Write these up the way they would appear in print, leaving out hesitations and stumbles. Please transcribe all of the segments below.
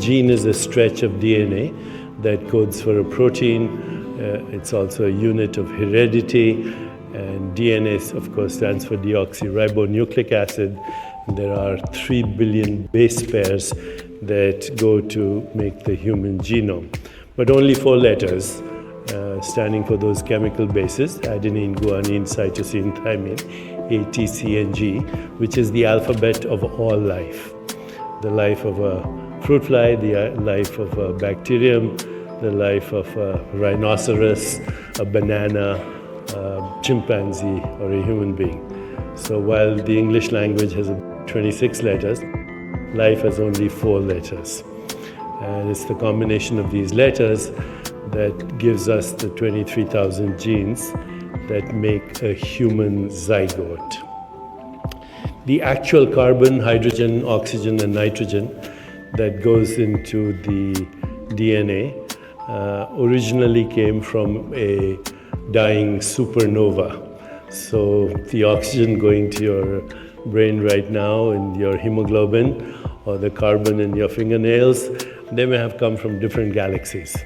gene is a stretch of DNA that codes for a protein. It's also a unit of heredity. And DNA, of course, stands for deoxyribonucleic acid. There are 3 billion base pairs that go to make the human genome. But only 4 letters, standing for those chemical bases: adenine, guanine, cytosine, thymine, A, T, C, and G, which is the alphabet of all life. The life of a fruit fly, the life of a bacterium, the life of a rhinoceros, a banana, a chimpanzee, or a human being. So while the English language has 26 letters, life has only 4 letters. And it's the combination of these letters that gives us the 23,000 genes that make a human zygote. The actual carbon, hydrogen, oxygen, and nitrogen that goes into the DNA originally came from a dying supernova. So the oxygen going to your brain right now and your hemoglobin, or the carbon in your fingernails, they may have come from different galaxies.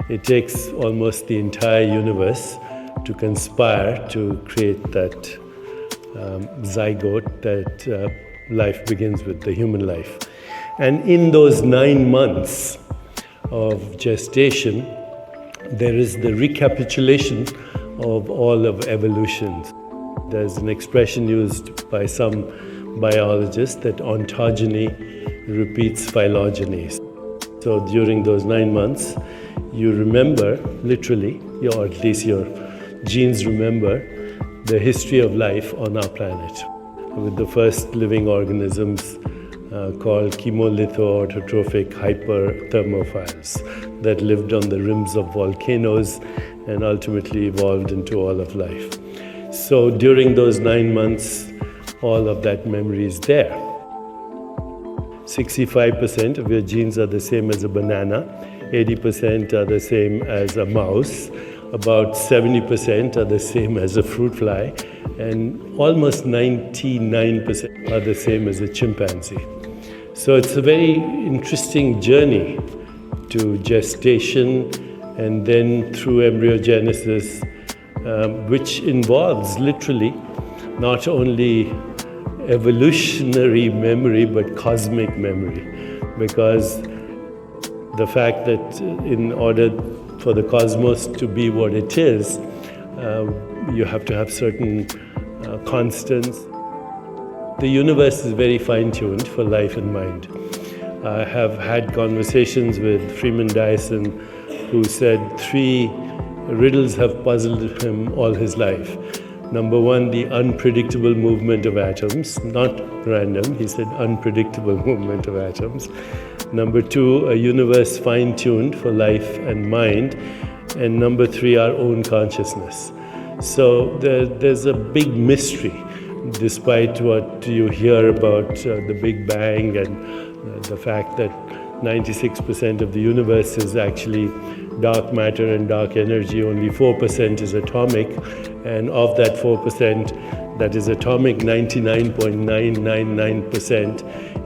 It takes almost the entire universe to conspire to create that zygote that life begins with, the human life. And in those 9 months of gestation, there is the recapitulation of all of evolution. There's an expression used by some biologists that ontogeny repeats phylogeny. So during those 9 months, you remember, literally, or at least your genes remember, the history of life on our planet, with the first living organisms called chemolitho-autotrophic hyperthermophiles that lived on the rims of volcanoes and ultimately evolved into all of life. So during those 9 months, all of that memory is there. 65% of your genes are the same as a banana, 80% are the same as a mouse, about 70% are the same as a fruit fly, and almost 99% are the same as a chimpanzee. So it's a very interesting journey to gestation and then through embryogenesis, which involves literally not only evolutionary memory but cosmic memory, because the fact that in order for the cosmos to be what it is, you have to have certain constants. The universe is very fine-tuned for life and mind. I have had conversations with Freeman Dyson, who said 3 riddles have puzzled him all his life. Number 1, the unpredictable movement of atoms, not random, he said unpredictable movement of atoms. Number 2, a universe fine-tuned for life and mind. And number 3, our own consciousness. So there's a big mystery, despite what you hear about the Big Bang and the fact that 96% of the universe is actually dark matter and dark energy, only 4% is atomic, and of that 4% that is atomic, 99.999%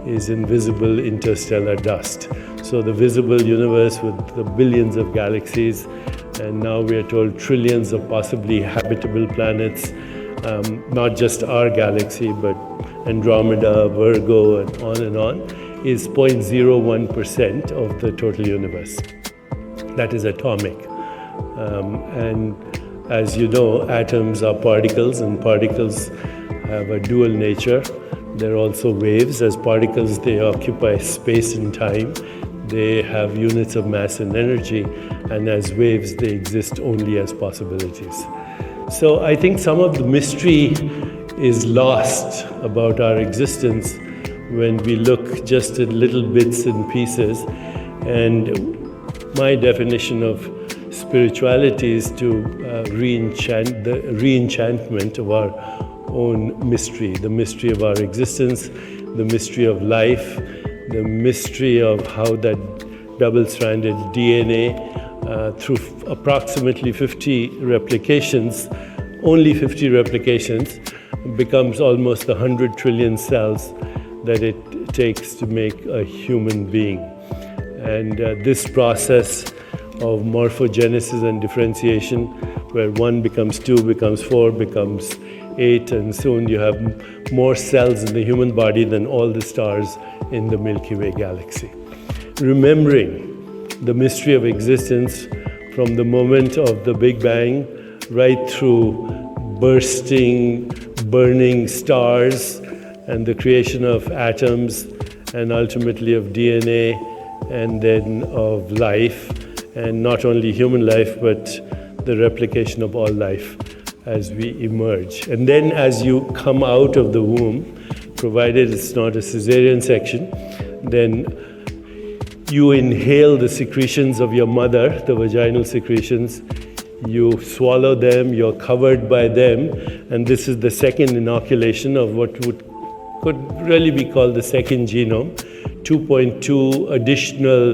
is invisible interstellar dust. So the visible universe with the billions of galaxies, and now we are told trillions of possibly habitable planets, not just our galaxy, but Andromeda, Virgo, and on, is 0.01% of the total universe. That is atomic. And as you know, atoms are particles, and particles have a dual nature. They're also waves. As particles, they occupy space and time. They have units of mass and energy, and as waves, they exist only as possibilities. So I think some of the mystery is lost about our existence when we look just at little bits and pieces. And my definition of spirituality is to re-enchant the re-enchantment of our own mystery, the mystery of our existence, the mystery of life, the mystery of how that double-stranded DNA, through approximately 50 replications, only 50 replications, becomes almost 100 trillion cells that it takes to make a human being. And this process of morphogenesis and differentiation, where 1 becomes 2, becomes 4, becomes 8, and soon you have more cells in the human body than all the stars in the Milky Way galaxy. Remembering the mystery of existence from the moment of the Big Bang right through bursting, burning stars and the creation of atoms and ultimately of DNA and then of life, and not only human life but the replication of all life as we emerge. And then as you come out of the womb, provided it's not a cesarean section, then you inhale the secretions of your mother, the vaginal secretions, you swallow them, you're covered by them, and this is the second inoculation of what could really be called the second genome, 2.2 additional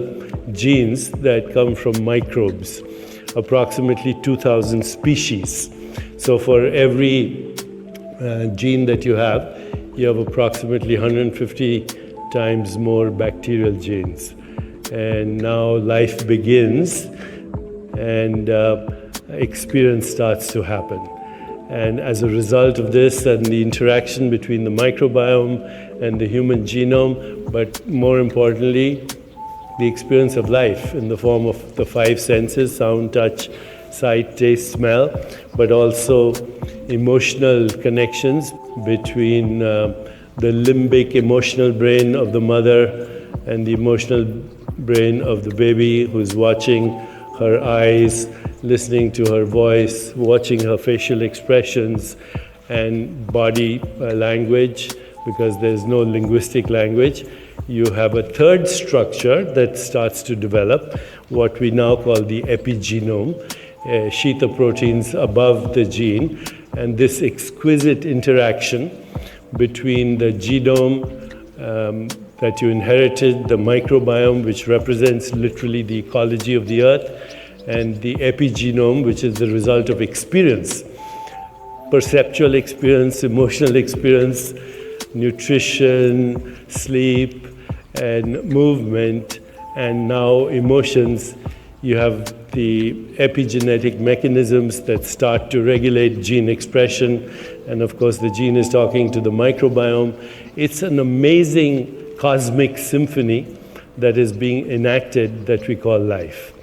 genes that come from microbes, approximately 2,000 species. So for every gene that you have approximately 150 times more bacterial genes. And now life begins and experience starts to happen. And as a result of this and the interaction between the microbiome and the human genome, but more importantly, the experience of life in the form of the 5 senses, sound, touch, sight, taste, smell, but also emotional connections between the limbic emotional brain of the mother and the emotional brain of the baby who's watching her eyes, listening to her voice, watching her facial expressions and body language, because there's no linguistic language. You have a third structure that starts to develop, what we now call the epigenome, a sheath of proteins above the gene, and this exquisite interaction between the genome that you inherited, the microbiome, which represents literally the ecology of the earth, and the epigenome, which is the result of experience, perceptual experience, emotional experience, nutrition, sleep, and movement, and now emotions. You have the epigenetic mechanisms that start to regulate gene expression, and of course the gene is talking to the microbiome. It's an amazing cosmic symphony that is being enacted that we call life.